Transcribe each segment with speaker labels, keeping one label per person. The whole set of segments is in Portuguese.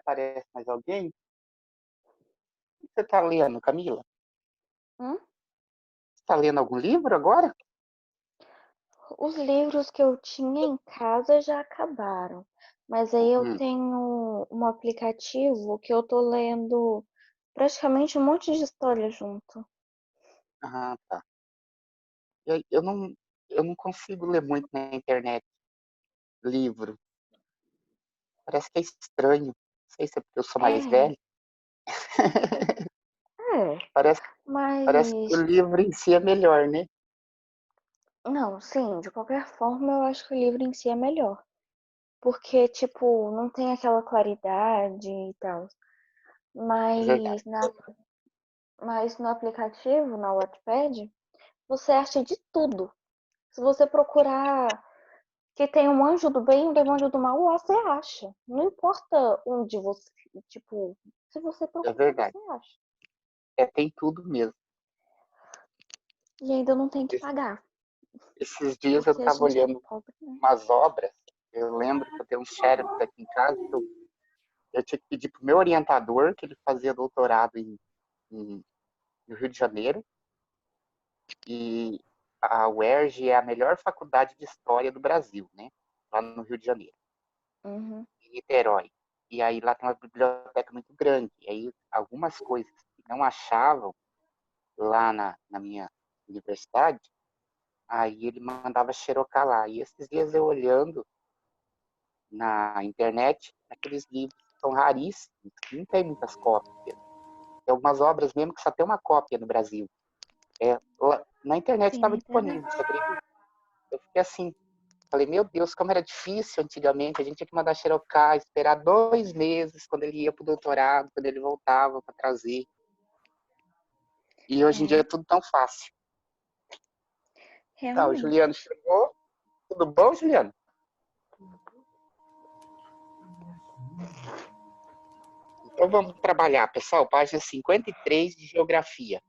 Speaker 1: aparece mais alguém. O que você está lendo, Camila?
Speaker 2: Hum?
Speaker 1: Você está lendo algum livro agora?
Speaker 2: Os livros que eu tinha em casa já acabaram. Mas aí eu tenho um aplicativo que eu tô lendo praticamente um monte de história junto.
Speaker 1: Ah, tá. Eu não consigo ler muito na internet livro. Parece que é estranho. Não sei se é porque eu sou mais
Speaker 2: É,
Speaker 1: velho.
Speaker 2: é.
Speaker 1: Parece, parece que o
Speaker 2: Mas,
Speaker 1: livro em si é melhor, né?
Speaker 2: não, sim, de qualquer forma eu acho que o livro em si é melhor. Porque, tipo, não tem aquela claridade e tal.
Speaker 1: É verdade.
Speaker 2: Mas, mas no aplicativo, na Wattpad, você acha de tudo. Se você procurar que tem um anjo do bem e um demônio do mal, você acha. Não importa onde você, tipo, se você
Speaker 1: É
Speaker 2: procurar,
Speaker 1: verdade.
Speaker 2: você acha.
Speaker 1: É, tem tudo mesmo.
Speaker 2: E ainda não tem que pagar,
Speaker 1: Esses dias eu
Speaker 2: porque a
Speaker 1: estava
Speaker 2: gente é
Speaker 1: olhando
Speaker 2: pobre, né?
Speaker 1: umas obras. Eu lembro que eu tenho uns xerox aqui em casa. Eu tinha que pedir para o meu orientador, que ele fazia doutorado em, no Rio de Janeiro. E a UERJ é a melhor faculdade de história do Brasil, né? Lá no Rio de Janeiro,
Speaker 2: Uhum.
Speaker 1: em Niterói. E aí lá tem uma biblioteca muito grande. E aí algumas coisas que não achavam lá na minha universidade, aí ele mandava xerocar lá. E esses dias eu olhando na internet, aqueles livros são raríssimos, não tem muitas cópias. Tem algumas obras mesmo que só tem uma cópia no Brasil. Na internet
Speaker 2: Sim, na
Speaker 1: estava disponível,
Speaker 2: internet.
Speaker 1: você acredita? Eu fiquei assim, falei, meu Deus, como era difícil antigamente, a gente tinha que mandar xerocar, esperar 2 meses quando ele ia para o doutorado, quando ele voltava para trazer. E hoje em dia é
Speaker 2: É,
Speaker 1: tudo tão fácil. Tá, o
Speaker 2: realmente.
Speaker 1: Juliano chegou. Tudo bom, Juliano? Então vamos trabalhar, pessoal. Página 53 de Geografia,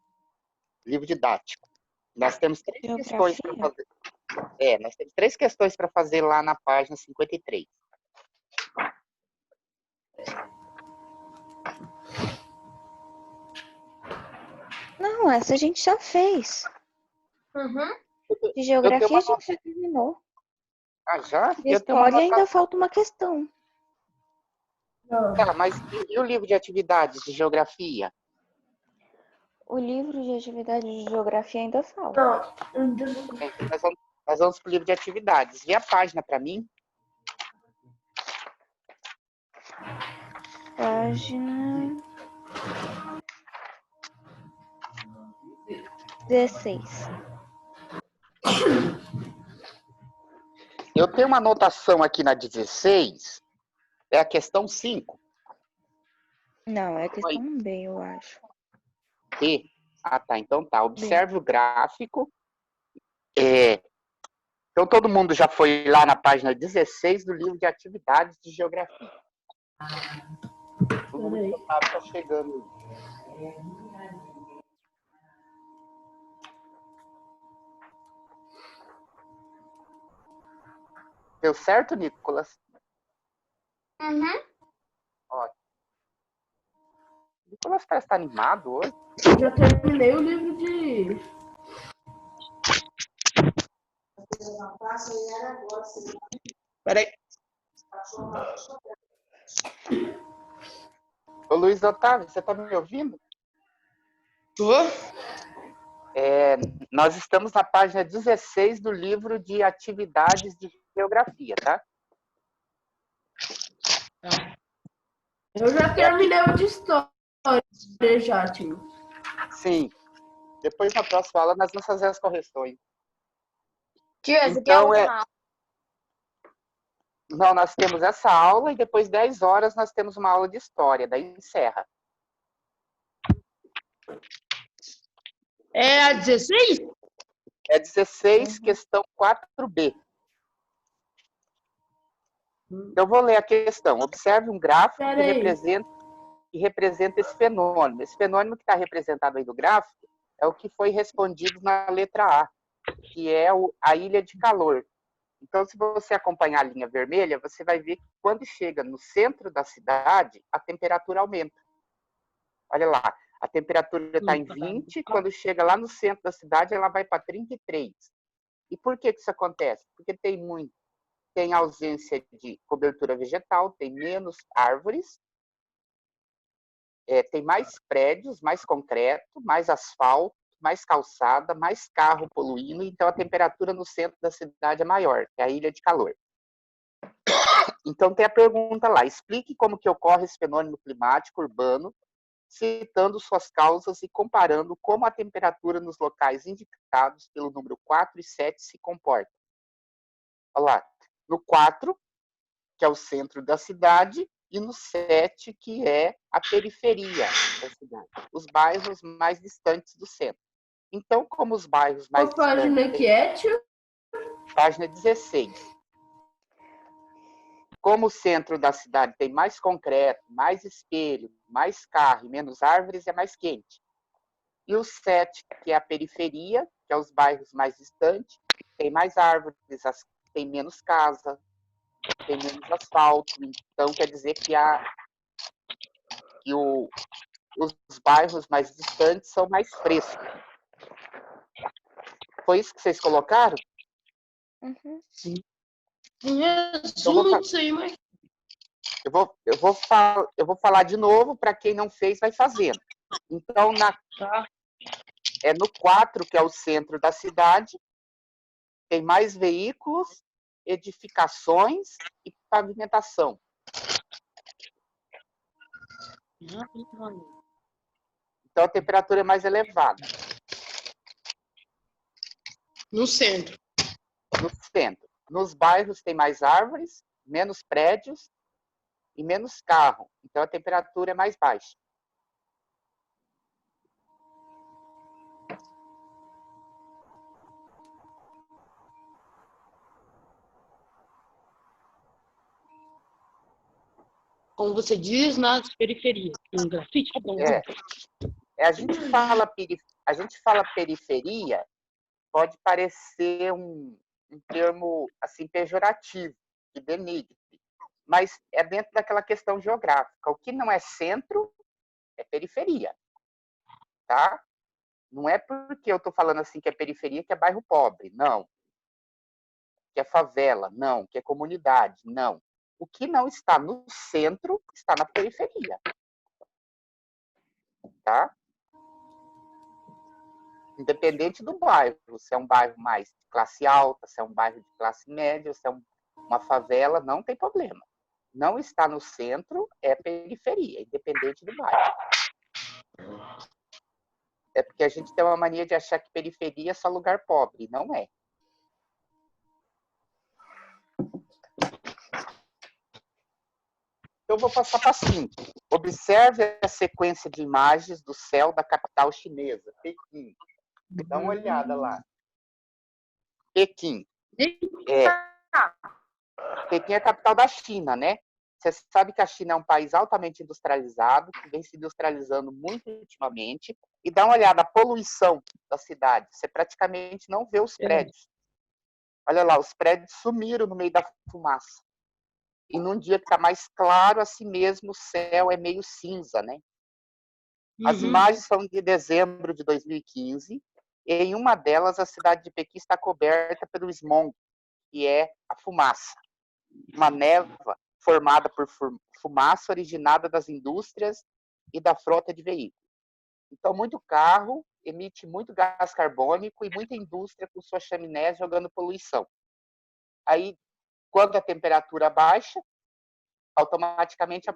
Speaker 1: livro didático. Nós temos três questões para
Speaker 2: Geografia?
Speaker 1: fazer. Nós temos 3 questões para fazer lá na página 53.
Speaker 2: Não, essa a gente já fez.
Speaker 3: Uhum.
Speaker 2: De
Speaker 1: Eu tenho
Speaker 2: geografia a
Speaker 1: uma
Speaker 2: gente
Speaker 1: nota.
Speaker 2: já terminou.
Speaker 1: Ah, já?
Speaker 2: De
Speaker 1: Eu tenho uma
Speaker 2: história
Speaker 1: nota.
Speaker 2: ainda falta uma questão.
Speaker 3: Não.
Speaker 1: Tá, mas e o livro de atividades de geografia?
Speaker 2: O livro de atividade de geografia ainda falta.
Speaker 3: Não, ainda não.
Speaker 1: Então nós vamos para o livro de atividades. Vê a página para mim.
Speaker 2: Página 16.
Speaker 1: Eu tenho uma anotação aqui na 16, é a questão 5.
Speaker 2: Não, é a
Speaker 1: Oi,
Speaker 2: questão B, eu acho.
Speaker 1: B. Ah, tá. Então tá.
Speaker 2: B.
Speaker 1: Observe o gráfico. É, então todo mundo já foi lá na página 16 do livro de atividades de geografia. O Luiz
Speaker 3: Peraí.
Speaker 1: Otávio está chegando. Deu certo, Nicolas?
Speaker 3: Uhum.
Speaker 1: Ótimo. O Nicolas parece estar animado hoje.
Speaker 3: Já terminei o livro de.
Speaker 1: Peraí. Ô, Luiz Otávio, você está me ouvindo?
Speaker 3: Tô?
Speaker 1: Nós estamos na página 16 do livro de atividades de geografia, tá?
Speaker 3: Eu já
Speaker 1: É aqui.
Speaker 3: terminei o de história já, tio.
Speaker 1: Sim. Depois, na próxima aula, nós vamos fazer as correções.
Speaker 3: Tio, essa aqui é a
Speaker 1: Então,
Speaker 3: última aula.
Speaker 1: não, nós temos essa aula e depois 10 horas nós temos uma aula de história, daí encerra.
Speaker 3: É a 16?
Speaker 1: É 16,
Speaker 2: Uhum.
Speaker 1: questão 4B. Então, eu vou ler a questão. Observe um gráfico que
Speaker 3: Peraí.
Speaker 1: representa esse fenômeno. Esse fenômeno que está representado aí no gráfico é o que foi respondido na letra A, que é a ilha de calor. Então, se você acompanhar a linha vermelha, você vai ver que quando chega no centro da cidade, a temperatura aumenta. Olha lá, a temperatura está em 20, quando chega lá no centro da cidade, ela vai para 33. E por que isso acontece? Porque tem ausência de cobertura vegetal, tem menos árvores, tem mais prédios, mais concreto, mais asfalto, mais calçada, mais carro poluindo, então a temperatura no centro da cidade é maior, que é a ilha de calor. Então tem a pergunta lá, explique como que ocorre esse fenômeno climático urbano, citando suas causas e comparando como a temperatura nos locais indicados pelo número 4 e 7 se comporta. Olha lá, no 4, que é o centro da cidade, e no 7, que é a periferia da cidade, os bairros mais distantes do centro. Então, como os bairros mais
Speaker 3: Qual página
Speaker 1: distantes...
Speaker 3: que é, tio?
Speaker 1: Página 16. Como o centro da cidade tem mais concreto, mais espelho, mais carro e menos árvores, é mais quente. E o 7, que é a periferia, que é os bairros mais distantes, tem mais árvores, tem menos casa, tem menos asfalto. Então, quer dizer que os bairros mais distantes são mais frescos. Foi isso que vocês colocaram?
Speaker 2: Uhum.
Speaker 3: Sim. Resumo disso aí, mas...
Speaker 1: Eu vou falar de novo, para quem não fez, vai fazendo. Então, no 4, que é o centro da cidade, tem mais veículos, edificações e pavimentação. Então, a temperatura é mais elevada.
Speaker 3: No centro.
Speaker 1: No centro. Nos bairros tem mais árvores, menos prédios e menos carro. Então, a temperatura é mais baixa.
Speaker 3: Como você diz, nas periferias. Um grafite.
Speaker 1: A gente fala periferia, pode parecer um termo assim pejorativo, que denigre, mas é dentro daquela questão geográfica. O que não é centro é periferia, tá? Não é porque eu estou falando assim que é periferia que é bairro pobre, não. Que é favela, não. Que é comunidade, não. O que não está no centro está na periferia, tá? Independente do bairro, se é um bairro mais de classe alta, se é um bairro de classe média, se é uma favela, não tem problema. Não está no centro, é periferia, independente do bairro. É porque a gente tem uma mania de achar que periferia é só lugar pobre, não é. Então, eu vou passar para 5. Observe a sequência de imagens do céu da capital chinesa, Pequim. Dá uma olhada lá. Pequim. Pequim é a capital da China, né? Você sabe que a China é um país altamente industrializado, que vem se industrializando muito ultimamente. E dá uma olhada, a poluição da cidade. Você praticamente não vê os prédios. Olha lá, os prédios sumiram no meio da fumaça. E num dia que está mais claro, assim mesmo, o céu é meio cinza, né? As imagens são de dezembro de 2015. E em uma delas, a cidade de Pequim está coberta pelo smog, que é a fumaça. Uma névoa formada por fumaça originada das indústrias e da frota de veículos. Então, muito carro emite muito gás carbônico e muita indústria com suas chaminés jogando poluição. Aí, quando a temperatura baixa, automaticamente a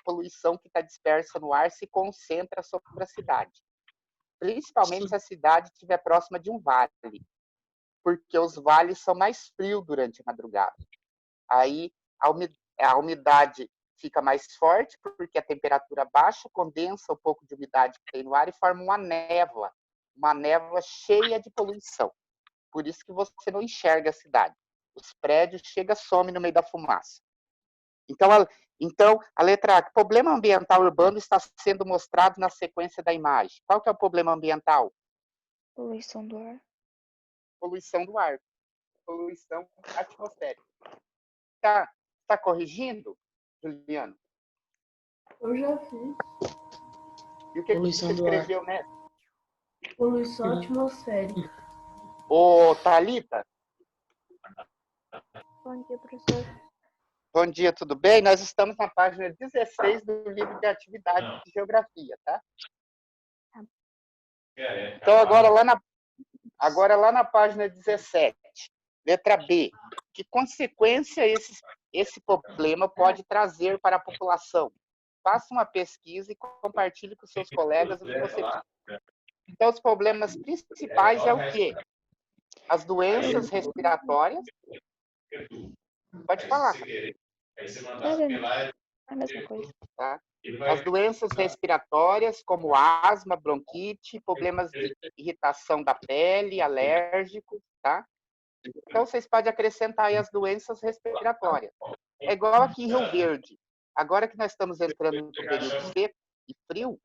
Speaker 1: poluição que está dispersa no ar se concentra sobre a cidade. Principalmente se a cidade estiver próxima de um vale, porque os vales são mais frios durante a madrugada. Aí a umidade fica mais forte, porque a temperatura baixa, condensa um pouco de umidade que tem no ar e forma uma névoa cheia de poluição. Por isso que você não enxerga a cidade. Os prédios chegam, somem no meio da fumaça. Então, a letra A, problema ambiental urbano está sendo mostrado na sequência da imagem. Qual que é o problema ambiental?
Speaker 2: Poluição do ar.
Speaker 1: Poluição do ar. poluição atmosférica. Tá corrigindo, Juliano?
Speaker 4: Eu já fiz.
Speaker 1: E o que
Speaker 3: Poluição
Speaker 1: você
Speaker 3: do ar.
Speaker 1: escreveu nessa?
Speaker 4: Poluição atmosférica.
Speaker 1: Ô, Thalita,
Speaker 2: Bom dia, professor.
Speaker 1: bom dia, tudo bem? Nós estamos na página 16 do livro de atividade de geografia, tá? Então, agora lá na página 17, letra B, que consequência esse problema pode trazer para a população? Faça uma pesquisa e compartilhe com seus colegas o que você viu. Então, os problemas principais é o quê? As doenças respiratórias. Pode falar.
Speaker 2: É a mesma coisa.
Speaker 1: Tá? As doenças respiratórias, como asma, bronquite, problemas de irritação da pele, alérgicos, tá? Então, vocês podem acrescentar aí as doenças respiratórias. É igual aqui em Rio Verde. Agora que nós estamos entrando no período seco e frio,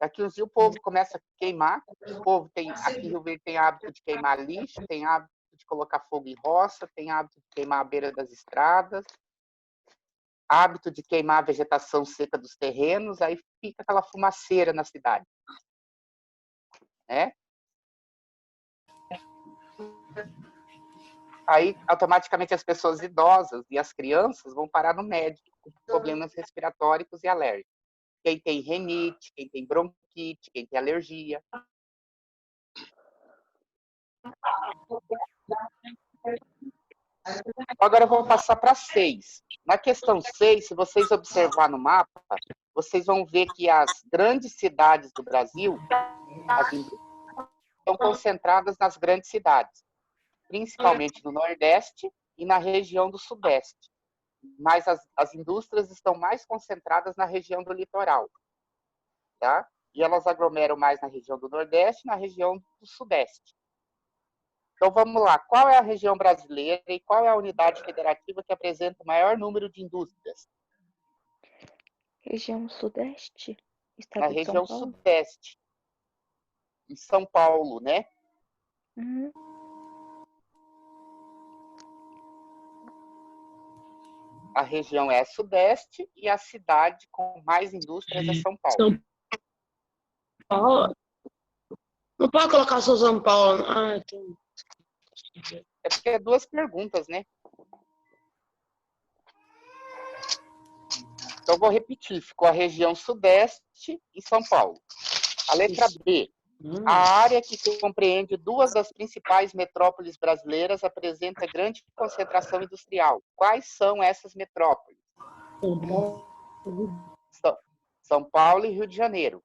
Speaker 1: daqui uns dias o povo começa a queimar. O povo aqui em Rio Verde tem hábito de queimar lixo, tem hábito de colocar fogo em roça, tem hábito de queimar a beira das estradas, hábito de queimar a vegetação seca dos terrenos, aí fica aquela fumaceira na cidade. Né? Aí, automaticamente, as pessoas idosas e as crianças vão parar no médico com problemas respiratórios e alérgicos. Quem tem rinite, quem tem bronquite, quem tem alergia. Agora, vamos passar para 6. Na questão 6, se vocês observar no mapa, vocês vão ver que as grandes cidades do Brasil, as indústrias, estão concentradas nas grandes cidades, principalmente no Nordeste e na região do Sudeste. Mas as indústrias estão mais concentradas na região do litoral. Tá? E elas aglomeram mais na região do Nordeste e na região do Sudeste. Então, vamos lá. Qual é a região brasileira e qual é a unidade federativa que apresenta o maior número de indústrias?
Speaker 2: Região Sudeste? Estado
Speaker 1: Na
Speaker 2: de
Speaker 1: região
Speaker 2: São Paulo?
Speaker 1: Sudeste. Em São Paulo, né?
Speaker 2: Uhum.
Speaker 1: A região é Sudeste e a cidade com mais indústrias é São Paulo.
Speaker 3: São Paulo. Não pode colocar só São Paulo.
Speaker 1: É porque é duas perguntas, né? Então, vou repetir. Ficou a região Sudeste e São Paulo. A letra B. A área que compreende duas das principais metrópoles brasileiras apresenta grande concentração industrial. Quais são essas metrópoles? São Paulo e Rio de Janeiro.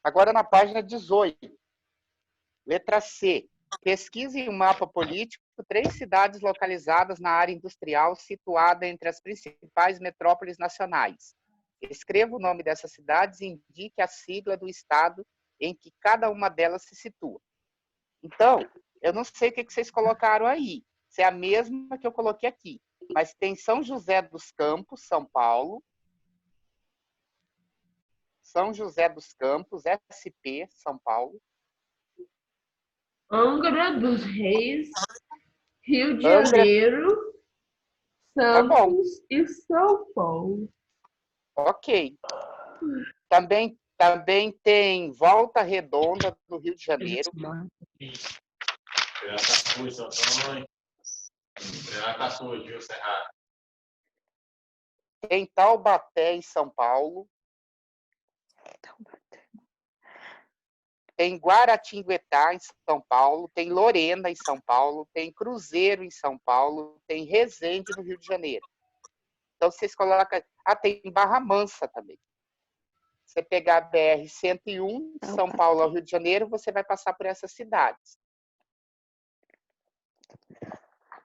Speaker 1: Agora na página 18. Letra C. Pesquise em um mapa político 3 cidades localizadas na área industrial situada entre as principais metrópoles nacionais. Escreva o nome dessas cidades e indique a sigla do estado em que cada uma delas se situa. Então, eu não sei o que vocês colocaram aí. Se é a mesma que eu coloquei aqui. Mas tem São José dos Campos, São Paulo. São José dos Campos, SP, São Paulo.
Speaker 4: Angra dos Reis, Rio de
Speaker 1: Angra.
Speaker 4: Janeiro, Santos e São Paulo.
Speaker 1: Ok. Também tem Volta Redonda, do Rio de Janeiro. Tem Taubaté, em São Paulo. Tem Guaratinguetá, em São Paulo. Tem Lorena, em São Paulo. Tem Cruzeiro, em São Paulo. Tem Resende, no Rio de Janeiro. Então, vocês colocam... tem Barra Mansa também. Você pegar a BR-101, de São Paulo ao Rio de Janeiro, você vai passar por essas cidades.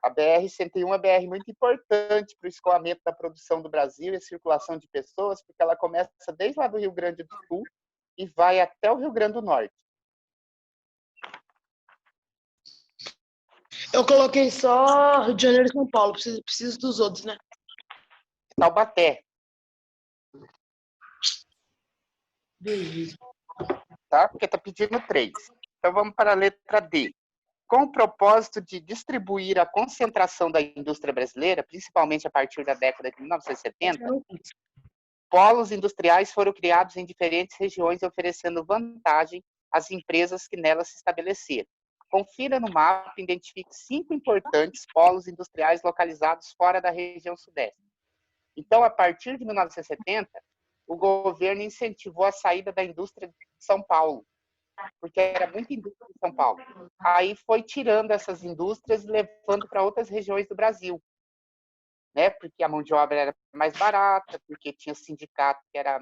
Speaker 1: A BR-101 é uma BR muito importante para o escoamento da produção do Brasil e a circulação de pessoas, porque ela começa desde lá do Rio Grande do Sul e vai até o Rio Grande do Norte.
Speaker 3: Eu coloquei só Rio de Janeiro e São Paulo. Preciso dos outros, né?
Speaker 1: Taubaté,
Speaker 3: Beleza.
Speaker 1: tá? Porque tá pedindo 3. Então vamos para a letra D. Com o propósito de distribuir a concentração da indústria brasileira, principalmente a partir da década de 1970, polos industriais foram criados em diferentes regiões, oferecendo vantagem às empresas que nelas se estabeleceram. Confira no mapa e identifique 5 importantes polos industriais localizados fora da região sudeste. Então, a partir de 1970, o governo incentivou a saída da indústria de São Paulo, porque era muita indústria em São Paulo. Aí foi tirando essas indústrias e levando para outras regiões do Brasil, né? Porque a mão de obra era mais barata, porque tinha sindicato que era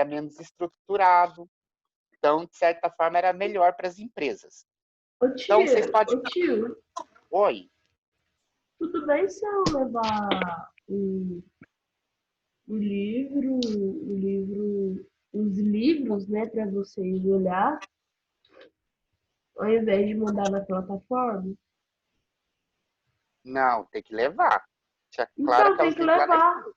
Speaker 1: menos estruturado. Então, de certa forma, era melhor para as empresas.
Speaker 4: Ô
Speaker 1: Então, vocês podem...
Speaker 4: tio,
Speaker 1: Oi.
Speaker 4: tudo bem se eu levar os livros, né, para vocês olhar, ao invés de mandar na plataforma?
Speaker 1: Não, tem que levar. Tinha Clara
Speaker 4: Então
Speaker 1: que é
Speaker 4: tem
Speaker 1: os
Speaker 4: que
Speaker 1: livros lá na
Speaker 4: levar.
Speaker 1: escola.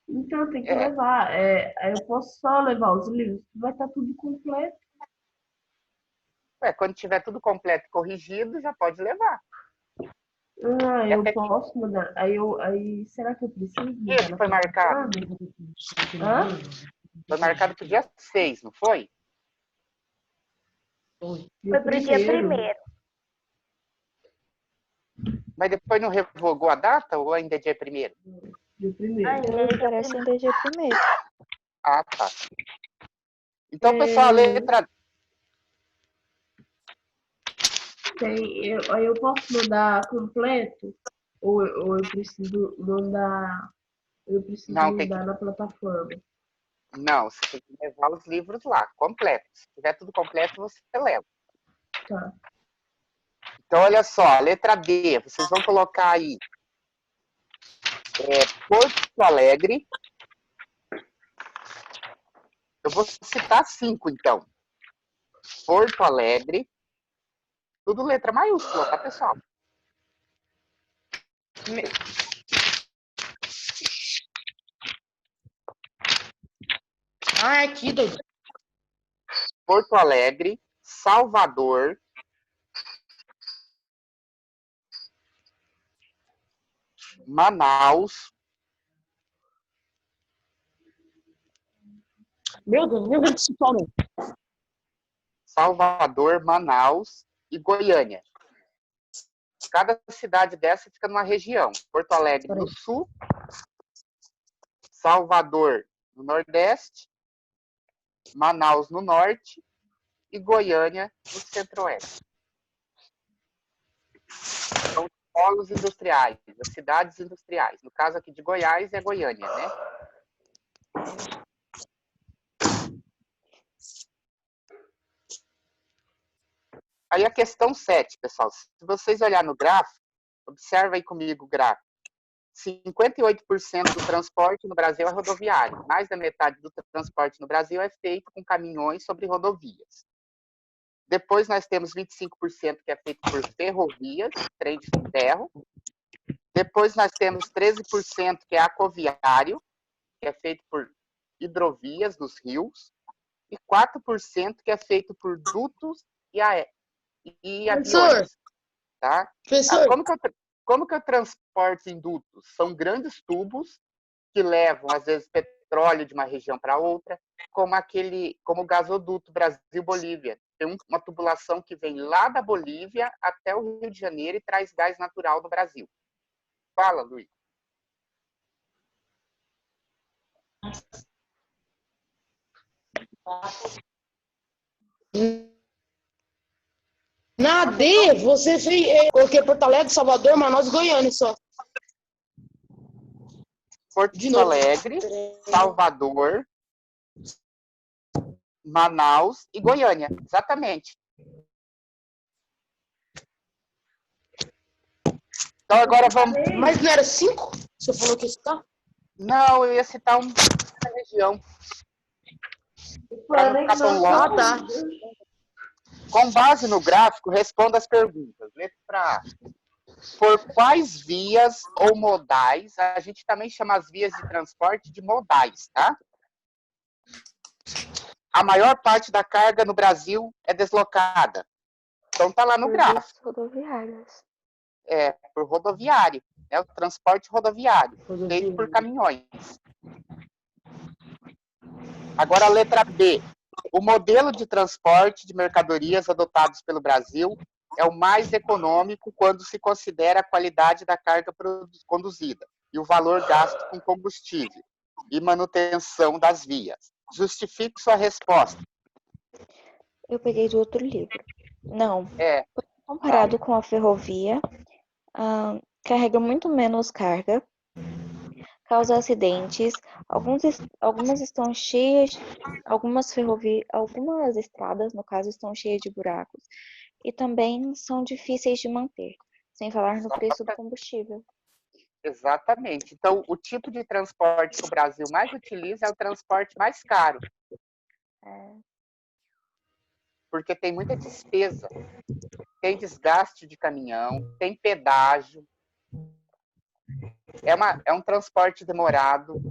Speaker 4: Então tem que
Speaker 1: É,
Speaker 4: levar. Aí eu posso só levar os livros? Vai estar tudo completo.
Speaker 1: quando tiver tudo completo e corrigido, já pode levar.
Speaker 4: Ah,
Speaker 1: É
Speaker 4: eu
Speaker 1: até que
Speaker 4: posso mandar. Aí será que eu preciso mandar
Speaker 1: dia que
Speaker 4: na
Speaker 1: foi marcado?
Speaker 4: plataforma? Hã?
Speaker 1: Foi marcado para o dia 6, não foi?
Speaker 2: Foi pro dia
Speaker 4: Primeiro.
Speaker 2: 1º.
Speaker 1: Mas depois não revogou a data ou ainda é dia 1º?
Speaker 4: Dia primeiro.
Speaker 2: Ainda parece ainda dia 1º.
Speaker 1: Ah, tá. Então, pessoal, a letra...
Speaker 4: Aí eu posso mandar completo? Ou eu preciso mandar. Eu preciso
Speaker 1: Não, tem que...
Speaker 4: mandar na plataforma.
Speaker 1: Não, você tem que levar os livros lá, completos. Se tiver tudo completo, você leva.
Speaker 4: Tá.
Speaker 1: Então, olha só, a letra D, vocês vão colocar aí Porto Alegre. Eu vou citar 5, então. Porto Alegre. Tudo letra maiúscula, tá, pessoal?
Speaker 3: Ah, é aqui, doido.
Speaker 1: Porto Alegre, Salvador, Manaus,
Speaker 3: Meu Deus, meu Deus, São Paulo.
Speaker 1: Salvador, Manaus e Goiânia. Cada cidade dessa fica numa região. Porto Alegre no sul, Salvador no nordeste, Manaus no norte e Goiânia no centro-oeste. São os polos industriais, as cidades industriais. No caso aqui de Goiás é Goiânia, né? Aí a questão 7, pessoal. Se vocês olharem no gráfico, observa aí comigo o gráfico. 58% do transporte no Brasil é rodoviário. Mais da metade do transporte no Brasil é feito com caminhões sobre rodovias. Depois nós temos 25% que é feito por ferrovias, trem de ferro. Depois nós temos 13% que é aquaviário, que é feito por hidrovias nos rios. E 4% que é feito por dutos e aviões. Tá?
Speaker 3: Professor,
Speaker 1: Como que eu transporto em dutos? São grandes tubos que levam, às vezes, petróleo de uma região para outra, como o gasoduto Brasil-Bolívia. Tem uma tubulação que vem lá da Bolívia até o Rio de Janeiro e traz gás natural no Brasil. Fala, Luiz.
Speaker 3: na D, você fez. Coloquei Porto Alegre, Salvador, Manaus e Goiânia só.
Speaker 1: Porto Alegre, Salvador, Manaus e Goiânia. Exatamente. Então agora vamos...
Speaker 3: Mas não era 5? Você falou que está?
Speaker 1: Não, eu ia citar uma região. Para não ficar tão longe.
Speaker 3: Ah, tá.
Speaker 1: Com base no gráfico, responda as perguntas. Letra A. Por quais vias ou modais, a gente também chama as vias de transporte de modais, tá? A maior parte da carga no Brasil é deslocada. Então tá lá no
Speaker 2: Por
Speaker 1: gráfico.
Speaker 2: vias rodoviárias.
Speaker 1: É, por rodoviário, né? O transporte rodoviário, feito por caminhões. Agora a letra B. O modelo de transporte de mercadorias adotados pelo Brasil é o mais econômico quando se considera a qualidade da carga conduzida e o valor gasto com combustível e manutenção das vias. Justifique sua resposta.
Speaker 2: Eu peguei do outro livro. Não.
Speaker 1: É,
Speaker 2: Comparado com a ferrovia, carrega muito menos carga, causa acidentes, algumas estão cheias, algumas estradas, no caso, estão cheias de buracos, e também são difíceis de manter, sem falar no preço do combustível.
Speaker 1: exatamente. Então, o tipo de transporte que o Brasil mais utiliza é o transporte mais caro. Porque tem muita despesa. Tem desgaste de caminhão, tem pedágio. É um transporte demorado.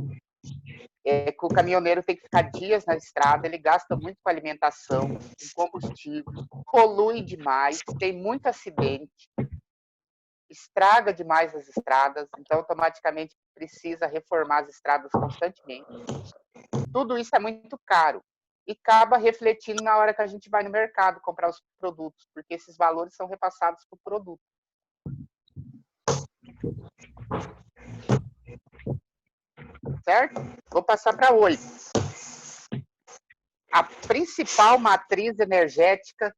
Speaker 1: Que o caminhoneiro tem que ficar dias na estrada, ele gasta muito com alimentação, com combustível, polui demais, tem muito acidente, estraga demais as estradas, então automaticamente precisa reformar as estradas constantemente. Tudo isso é muito caro e acaba refletindo na hora que a gente vai no mercado comprar os produtos, porque esses valores são repassados para o produto. Certo? Vou passar para 8. A principal matriz energética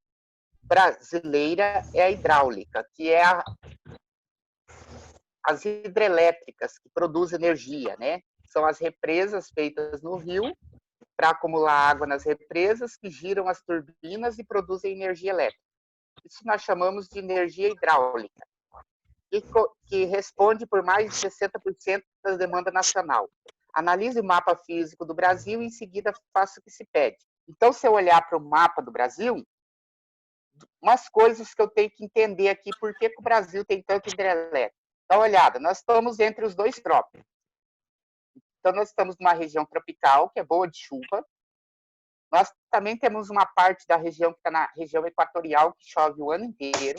Speaker 1: brasileira é a hidráulica, que é as hidrelétricas, que produzem energia, né? São as represas feitas no rio para acumular água nas represas, que giram as turbinas e produzem energia elétrica. Isso nós chamamos de energia hidráulica, que responde por mais de 60% da demanda nacional. Analise o mapa físico do Brasil e, em seguida, faça o que se pede. Então, se eu olhar para o mapa do Brasil, umas coisas que eu tenho que entender aqui, por que o Brasil tem tanto hidrelétrico. Dá uma olhada, nós estamos entre os dois trópicos. Então, nós estamos numa região tropical, que é boa de chuva. Nós também temos uma parte da região que está na região equatorial, que chove o ano inteiro.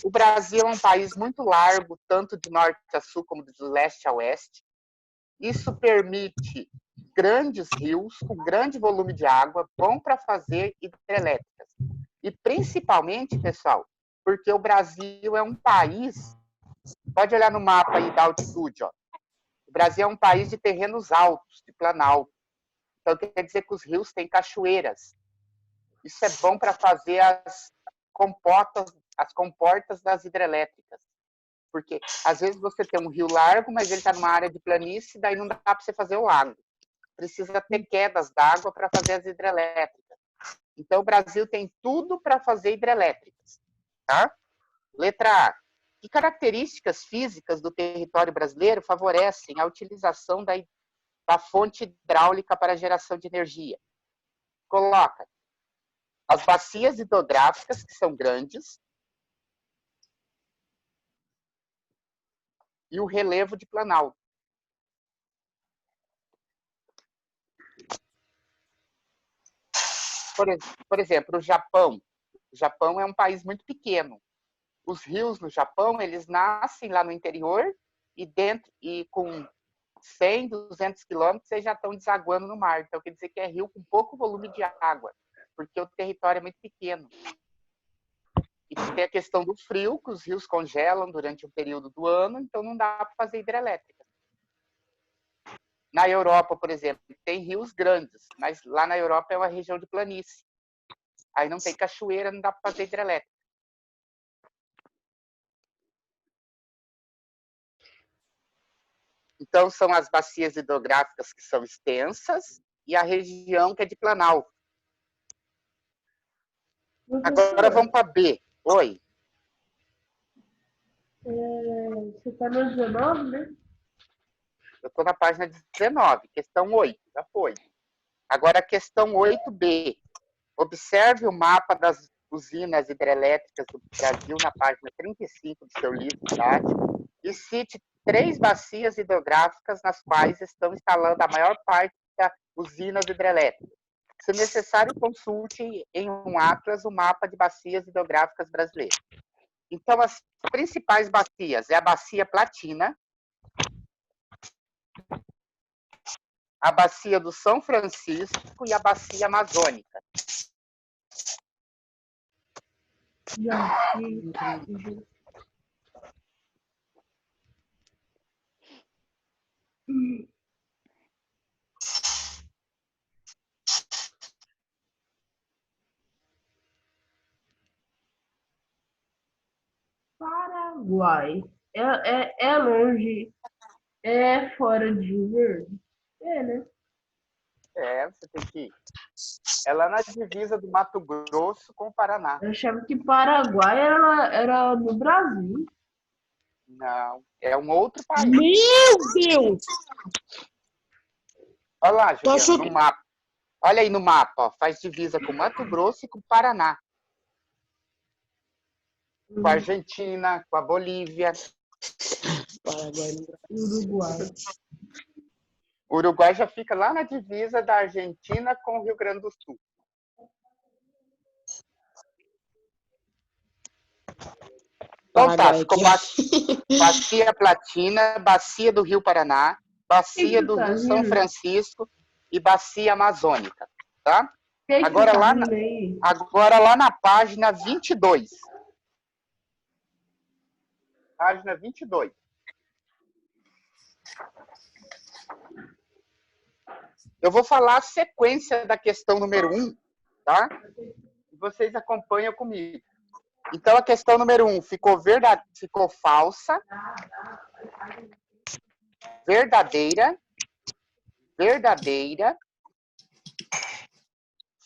Speaker 1: O Brasil é um país muito largo, tanto de norte a sul, como de leste a oeste. Isso permite grandes rios, com grande volume de água, bom para fazer hidrelétricas. E principalmente, pessoal, porque o Brasil é um país, pode olhar no mapa aí da altitude, ó. O Brasil é um país de terrenos altos, de planalto. Então, quer dizer que os rios têm cachoeiras. Isso é bom para fazer as comportas das hidrelétricas. Porque, às vezes, você tem um rio largo, mas ele está numa área de planície, daí não dá para você fazer o lago. Precisa ter quedas d'água para fazer as hidrelétricas. Então, o Brasil tem tudo para fazer hidrelétricas. Tá? Letra A. Que características físicas do território brasileiro favorecem a utilização da fonte hidráulica para a geração de energia? Coloca as bacias hidrográficas, que são grandes, e o relevo de planalto. Por exemplo, o Japão. O Japão é um país muito pequeno. Os rios no Japão, eles nascem lá no interior e com 100, 200 quilômetros, eles já estão desaguando no mar. Então, quer dizer que é rio com pouco volume de água, porque o território é muito pequeno. E tem a questão do frio, que os rios congelam durante um período do ano, então não dá para fazer hidrelétrica. Na Europa, por exemplo, tem rios grandes, mas lá na Europa é uma região de planície. Aí não tem cachoeira, não dá para fazer hidrelétrica. Então, são as bacias hidrográficas que são extensas e a região que é de planalto. Agora vamos para B. Oi.
Speaker 4: Você está no 19, né?
Speaker 1: Eu estou na página 19, questão 8, já foi. Agora a questão 8B. Observe o mapa das usinas hidrelétricas do Brasil na página 35 do seu livro didático e cite 3 bacias hidrográficas nas quais estão instalando a maior parte das usinas hidrelétricas. Se necessário, consulte em um atlas o mapa de bacias hidrográficas brasileiras. Então, as principais bacias é a Bacia Platina, a Bacia do São Francisco e a Bacia Amazônica.
Speaker 4: Paraguai. É longe. É fora de Rio Verde? É, né?
Speaker 1: Você tem que ir. É lá na divisa do Mato Grosso com o Paraná.
Speaker 4: Eu achava que Paraguai era no Brasil.
Speaker 1: Não, é um outro país.
Speaker 3: Meu Deus!
Speaker 1: Olha lá,
Speaker 3: Tô
Speaker 1: Juliana,
Speaker 3: achando
Speaker 1: no mapa. Olha aí no mapa, ó, faz divisa com Mato Grosso e com o Paraná. Com a Argentina, com a Bolívia.
Speaker 3: Paraguai no Brasil.
Speaker 4: Uruguai.
Speaker 1: O Uruguai já fica lá na divisa da Argentina com o Rio Grande do Sul. Então tá, ficou Bacia Platina, Bacia do Rio Paraná, Bacia do Rio São Francisco e Bacia Amazônica, tá? Agora lá na página 22. Página 22. Eu vou falar a sequência da questão número 1, tá? E vocês acompanham comigo. Então, a questão número 1 ficou falsa, verdadeira, verdadeira,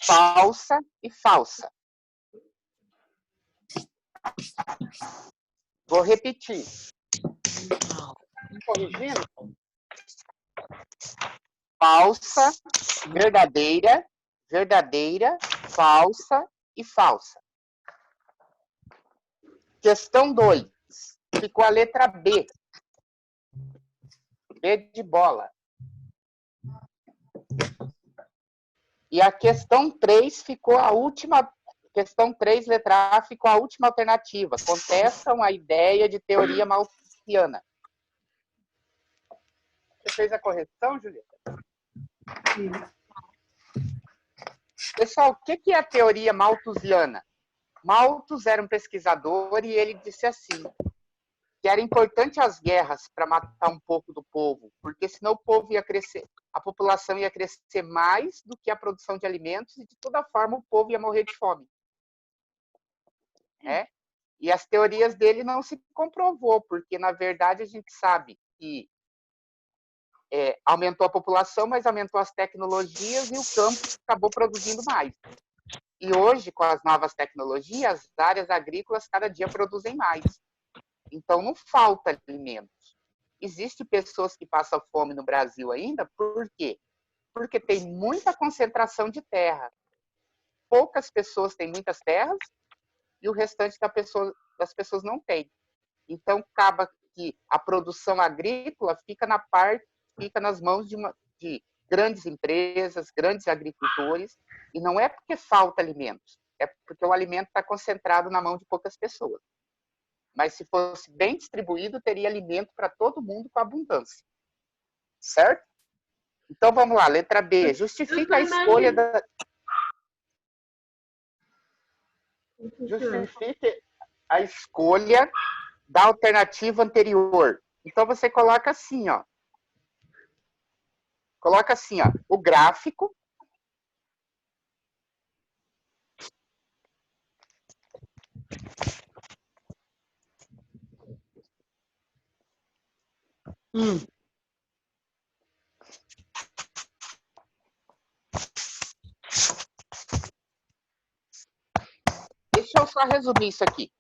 Speaker 1: falsa e falsa. Vou repetir. Corrigindo? Falsa, verdadeira, verdadeira, falsa e falsa. Questão 2. Ficou a letra B. B de bola. E a questão 3 ficou a última. Questão 3, letra A, ficou a última alternativa. Contestam a ideia de teoria malthusiana. Você fez a correção, Julieta?
Speaker 4: Sim.
Speaker 1: Pessoal, o que é a teoria malthusiana? Malthus era um pesquisador e ele disse assim, que era importante as guerras para matar um pouco do povo, porque senão o povo ia crescer, a população ia crescer mais do que a produção de alimentos e de toda forma o povo ia morrer de fome. E as teorias dele não se comprovou, porque na verdade a gente sabe que aumentou a população, mas aumentou as tecnologias e o campo acabou produzindo mais. E hoje, com as novas tecnologias, as áreas agrícolas cada dia produzem mais. Então, não falta alimentos. Existem pessoas que passam fome no Brasil ainda, por quê? Porque tem muita concentração de terra. Poucas pessoas têm muitas terras e o restante das pessoas não tem. Então, acaba que a produção agrícola fica nas mãos de grandes empresas, grandes agricultores, e não é porque falta alimentos, é porque o alimento está concentrado na mão de poucas pessoas. Mas se fosse bem distribuído, teria alimento para todo mundo com abundância. Certo? Então vamos lá, letra B. Justifica a escolha da. Justifique a escolha da alternativa anterior. Então você coloca assim, ó. Coloca assim, ó, o gráfico. Deixa eu só resumir isso aqui.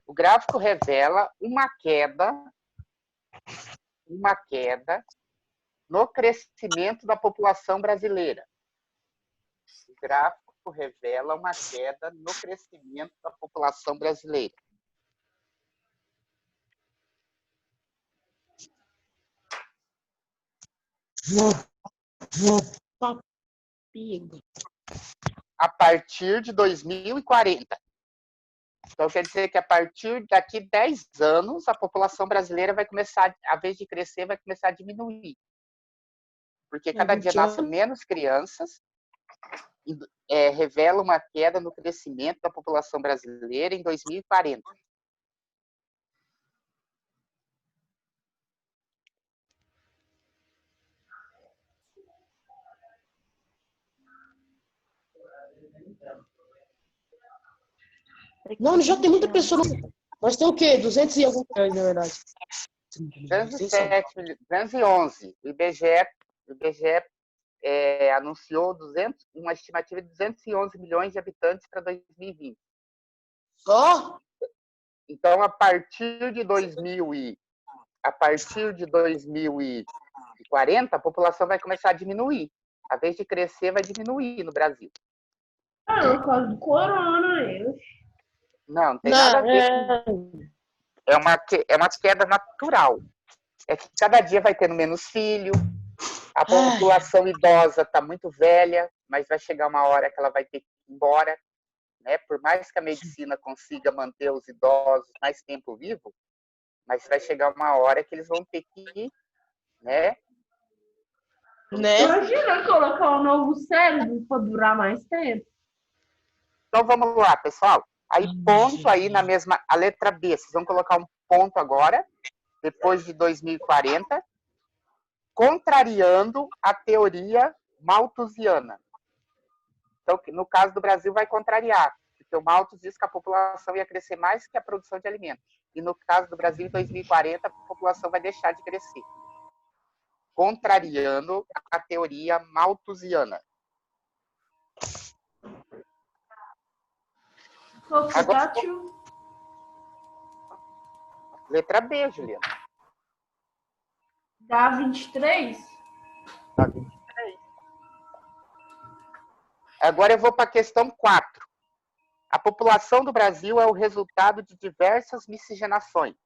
Speaker 1: O gráfico revela uma queda no crescimento da população brasileira. O gráfico revela uma queda no crescimento da população brasileira. A partir de 2040. Então, quer dizer que a partir daqui 10 anos, a população brasileira vai começar, a vez de crescer, vai começar a diminuir. Porque cada dia nascem menos crianças, revela uma queda no crescimento da população brasileira em 2040.
Speaker 3: Não, já tem muita pessoa. Nós temos o quê? 200 e alguns milhões, na verdade.
Speaker 1: 211. O IBGE anunciou uma estimativa de 211 milhões de habitantes para 2020.
Speaker 3: Só?
Speaker 1: Então, a partir de 2040, a população vai começar a diminuir. A vez de crescer, vai diminuir no Brasil.
Speaker 4: Por causa do corona,
Speaker 1: Não tem nada a ver com... É uma queda natural. É que cada dia vai tendo menos filho, a população idosa está muito velha, mas vai chegar uma hora que ela vai ter que ir embora, né? Por mais que a medicina consiga manter os idosos mais tempo vivo, mas vai chegar uma hora que eles vão ter que ir, né?
Speaker 4: Imagina colocar um novo cérebro para durar mais tempo.
Speaker 1: Então vamos lá, pessoal. Aí ponto aí na mesma, a letra B, vocês vão colocar um ponto agora, depois de 2040, contrariando a teoria malthusiana. Então, no caso do Brasil, vai contrariar, porque o Malthus diz que a população ia crescer mais que a produção de alimentos. E no caso do Brasil, em 2040, a população vai deixar de crescer. Contrariando a teoria malthusiana.
Speaker 4: Agora,
Speaker 1: letra B, Juliana.
Speaker 4: Dá 23?
Speaker 1: Dá 23. Agora eu vou para a questão 4. A população do Brasil é o resultado de diversas miscigenações.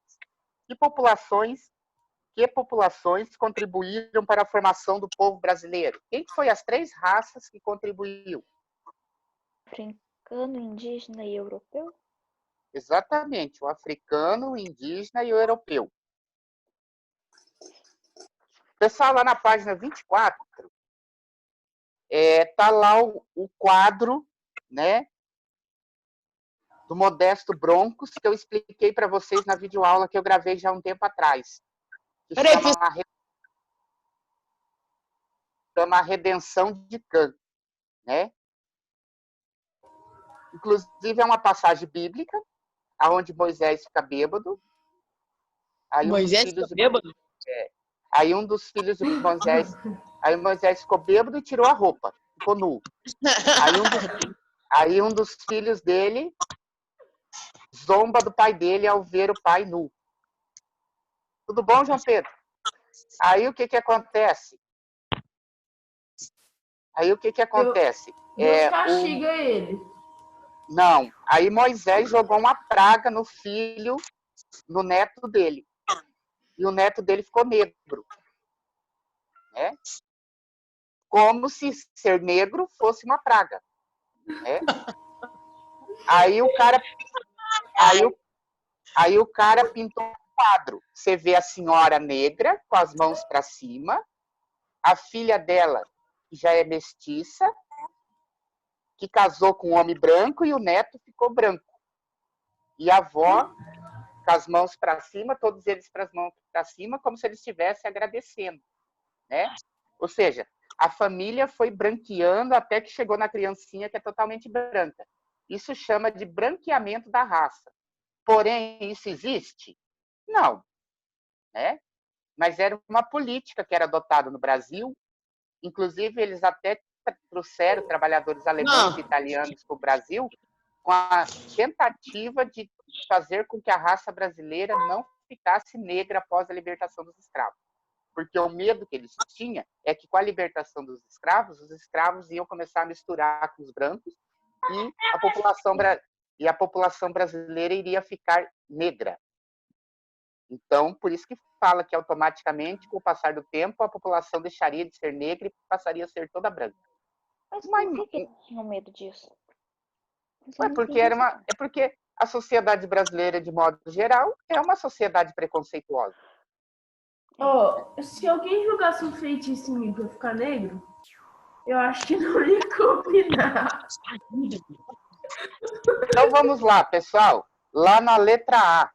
Speaker 1: Que populações contribuíram para a formação do povo brasileiro? Quem foi as 3 raças que contribuíram?
Speaker 2: Africano, indígena e europeu?
Speaker 1: Exatamente, o africano, o indígena e o europeu. Pessoal, lá na página 24, tá lá o quadro, né, do Modesto Broncos, que eu expliquei para vocês na videoaula que eu gravei já há um tempo atrás. Que chama a Redenção de Cã, né? Inclusive, é uma passagem bíblica, onde Moisés fica bêbado. Aí
Speaker 3: Moisés fica bêbado?
Speaker 1: Aí um dos filhos de Moisés... Aí Moisés ficou bêbado e tirou a roupa. Ficou nu. Aí um dos filhos dele zomba do pai dele ao ver o pai nu. Tudo bom, João Pedro? Aí o que acontece?
Speaker 4: Deus castiga ele.
Speaker 1: Não. Aí Moisés jogou uma praga no neto dele. E o neto dele ficou negro. Né? Como se ser negro fosse uma praga. Né? Aí o cara pintou um quadro. Você vê a senhora negra com as mãos para cima, a filha dela, que já é mestiça, que casou com um homem branco, e o neto ficou branco. E a avó, com as mãos para cima, todos eles com as mãos para cima, como se eles estivessem agradecendo. Né? Ou seja, a família foi branqueando até que chegou na criancinha, que é totalmente branca. Isso chama de branqueamento da raça. Porém, isso existe? Não. Né? Mas era uma política que era adotada no Brasil. Inclusive, eles até trouxeram trabalhadores alemães e italianos para o Brasil com a tentativa de fazer com que a raça brasileira não ficasse negra após a libertação dos escravos. Porque o medo que eles tinham é que com a libertação dos escravos, os escravos iam começar a misturar com os brancos e a população brasileira iria ficar negra. Então, por isso que fala que automaticamente, com o passar do tempo, a população deixaria de ser negra e passaria a ser toda branca.
Speaker 2: Mas por que eles tinham medo disso?
Speaker 1: É porque a sociedade brasileira, de modo geral, é uma sociedade preconceituosa.
Speaker 4: Se alguém jogasse um feitiço em mim pra eu ficar negro, eu acho que não ia combinar.
Speaker 1: Então vamos lá, pessoal. Lá na letra A.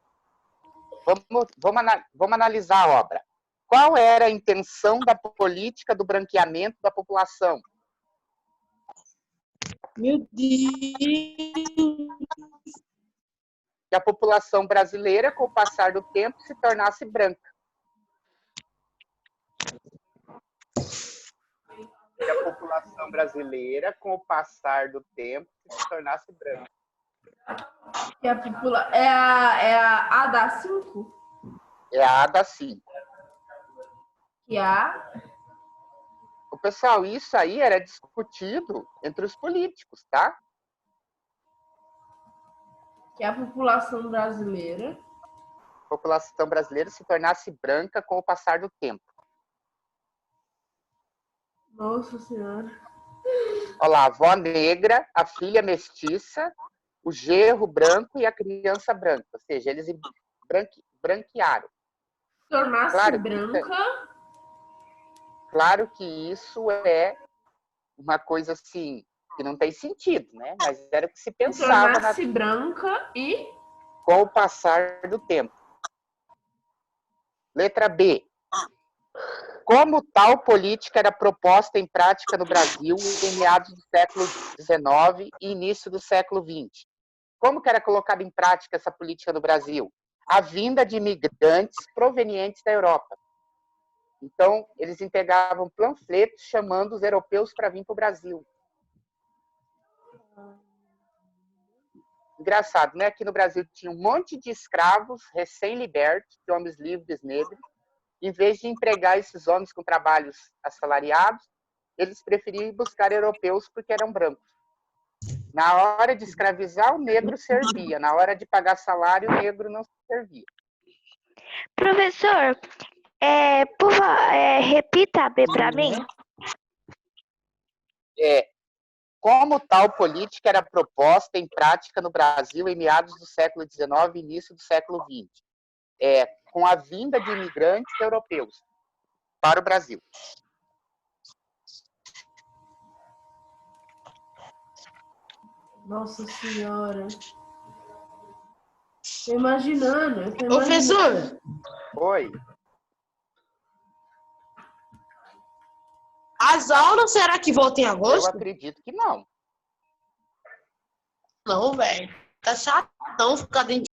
Speaker 1: Vamos analisar a obra. Qual era a intenção da política do branqueamento da população?
Speaker 3: Meu Deus.
Speaker 1: Que a população brasileira, com o passar do tempo, se tornasse branca. Que a população brasileira, com o passar do tempo, se tornasse branca.
Speaker 4: E é a da 5?
Speaker 1: É a A da 5.
Speaker 4: Que a...
Speaker 1: Pessoal, isso aí era discutido entre os políticos, tá?
Speaker 4: Que a população brasileira...
Speaker 1: A população brasileira se tornasse branca com o passar do tempo.
Speaker 4: Nossa Senhora.
Speaker 1: Olha lá, a avó negra, a filha mestiça, o genro branco e a criança branca. Ou seja, eles branquearam.
Speaker 4: Tornar-se branca...
Speaker 1: Claro que isso é uma coisa assim, que não tem sentido, né? Mas era o que se pensava.
Speaker 4: Tornar-se branca e...
Speaker 1: Com o passar do tempo. Letra B. Como tal política era proposta em prática no Brasil em meados do século XIX e início do século XX? Como que era colocada em prática essa política no Brasil? A vinda de imigrantes provenientes da Europa. Então, eles entregavam panfletos chamando os europeus para vir para o Brasil. Engraçado, né? Aqui no Brasil tinha um monte de escravos recém-libertos, de homens livres negros. Em vez de empregar esses homens com trabalhos assalariados, eles preferiam buscar europeus porque eram brancos. Na hora de escravizar, o negro servia. Na hora de pagar salário, o negro não servia.
Speaker 5: Professor, repita a B para mim.
Speaker 1: Como tal política era proposta em prática no Brasil em meados do século XIX e início do século XX? Com a vinda de imigrantes europeus para o Brasil.
Speaker 4: Nossa Senhora. Tô imaginando.
Speaker 3: Professor,
Speaker 1: Oi.
Speaker 3: as aulas será que voltam em
Speaker 1: Eu
Speaker 3: agosto?
Speaker 1: acredito que não.
Speaker 3: Não, velho. Tá chatão ficar dentro